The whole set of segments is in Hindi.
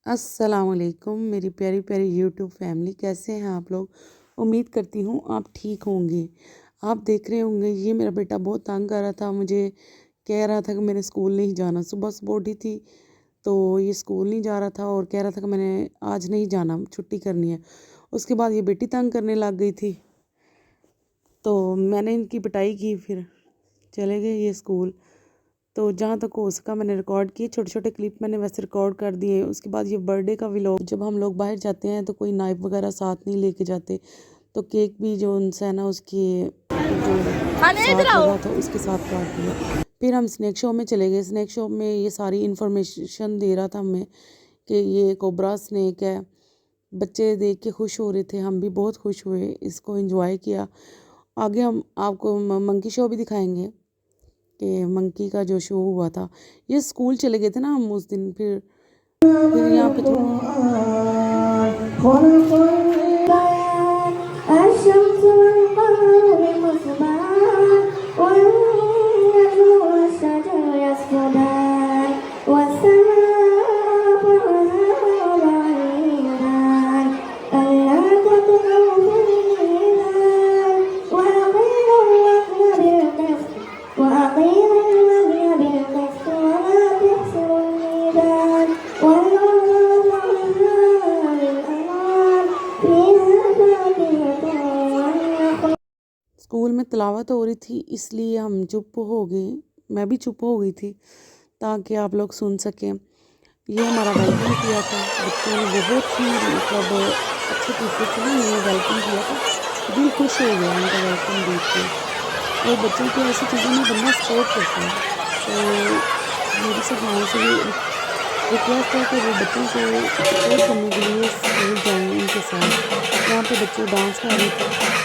अस्सलामुअलैकुम मेरी प्यारी प्यारी यूट्यूब फैमिली, कैसे हैं आप लोग। उम्मीद करती हूँ आप ठीक होंगे। आप देख रहे होंगे ये मेरा बेटा बहुत तंग कर रहा था, मुझे कह रहा था कि मैंने स्कूल नहीं जाना। सुबह सुबह उठी थी तो ये स्कूल नहीं जा रहा था और कह रहा था कि मैंने आज नहीं जाना, छुट्टी करनी है। उसके बाद ये बेटी तंग करने लग गई थी तो मैंने इनकी पिटाई की, फिर चले गए ये स्कूल। तो जहाँ तक हो सका मैंने रिकॉर्ड किए, छोटे छोटे क्लिप मैंने वैसे रिकॉर्ड कर दिए। उसके बाद ये बर्थडे का व्लॉग, जब हम लोग बाहर जाते हैं तो कोई नाइफ वगैरह साथ नहीं लेके जाते, तो केक भी जो उनसे है ना उसके जो साथ लगा था उसके साथ काट दिया। फिर हम स्नैक शॉप में चले गए। स्नैक शॉप में ये सारी इन्फॉर्मेशन दे रहा था हमें कि ये कोबरा स्नैक है। बच्चे देख के खुश हो रहे थे, हम भी बहुत खुश हुए, इसको एंजॉय किया। आगे हम आपको मंकी शो भी दिखाएंगे कि मंकी का जो शो हुआ था। ये स्कूल चले गए थे ना हम उस दिन, फिर यहाँ पे स्कूल में तिलावत हो रही थी इसलिए हम चुप हो गए, मैं भी चुप हो गई थी ताकि आप लोग सुन सकें। ये हमारा वेलकम किया था बच्चों ने, बहुत ही मतलब अच्छे तरीके से ना इन्होंने वेलकम किया था। दिल खुश हो गया इनका वेलकम देख के। और बच्चों को ऐसी चीज़ों में बंदा सपोर्ट करता है। तो मेरी सब माओं से ये रिक्वेस्ट है कि वो बच्चों को सपोर्ट करने के लिए स्कूल जाएं उनके साथ। यहाँ पे बच्चे डांस कर रहे थे।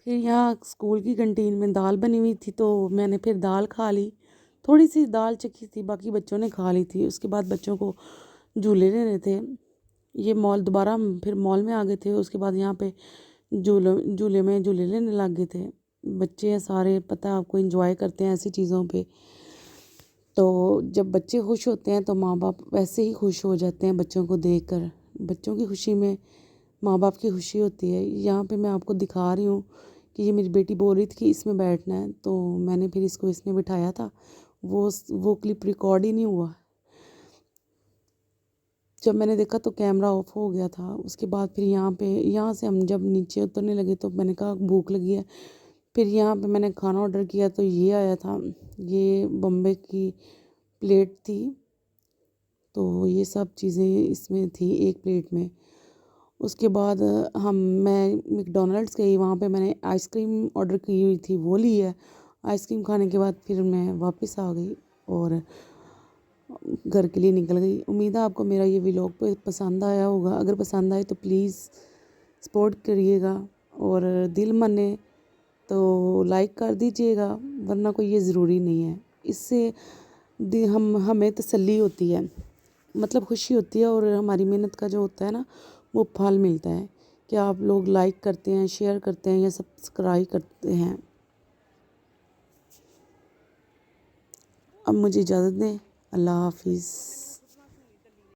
फिर यहाँ स्कूल की कैंटीन में दाल बनी हुई थी तो मैंने फिर दाल खा ली। थोड़ी सी दाल चखी थी, बाकी बच्चों ने खा ली थी। उसके बाद बच्चों को झूले लेने थे। ये मॉल दोबारा हम फिर मॉल में आ गए थे। उसके बाद यहाँ पे झूले में झूले लेने लग गए थे। बच्चे हैं सारे, पता है आपको, इंजॉय करते हैं ऐसी चीज़ों पे। तो जब बच्चे खुश होते हैं तो माँ बाप वैसे ही खुश हो जाते हैं बच्चों को देखकर। बच्चों की खुशी में माँ बाप की खुशी होती है। यहाँ पे मैं आपको दिखा रही हूँ कि ये मेरी बेटी बोल रही थी कि इसमें बैठना है, तो मैंने फिर इसको इसमें बिठाया था। वो क्लिप रिकॉर्ड ही नहीं हुआ। जब मैंने देखा तो कैमरा ऑफ हो गया था। उसके बाद फिर यहाँ से हम जब नीचे उतरने लगे तो मैंने कहा भूख लगी है। फिर यहाँ पे मैंने खाना ऑर्डर किया तो ये आया था, ये बॉम्बे की प्लेट थी। तो ये सब चीज़ें इसमें थी एक प्लेट में। उसके बाद मैं मैकडॉनल्ड्स गई, वहाँ पे मैंने आइसक्रीम ऑर्डर की हुई थी वो ली है। आइसक्रीम खाने के बाद फिर मैं वापस आ गई और घर के लिए निकल गई। उम्मीद है आपको मेरा ये व्लॉग पसंद आया होगा। अगर पसंद आए तो प्लीज़ सपोर्ट करिएगा और दिल माने तो लाइक कर दीजिएगा, वरना कोई ये ज़रूरी नहीं है। इससे हमें तसल्ली होती है, मतलब खुशी होती है, और हमारी मेहनत का जो होता है ना वो फल मिलता है कि आप लोग लाइक करते हैं, शेयर करते हैं या सब्सक्राइब करते हैं। अब मुझे इजाज़त दें। अल्लाह हाफिज़।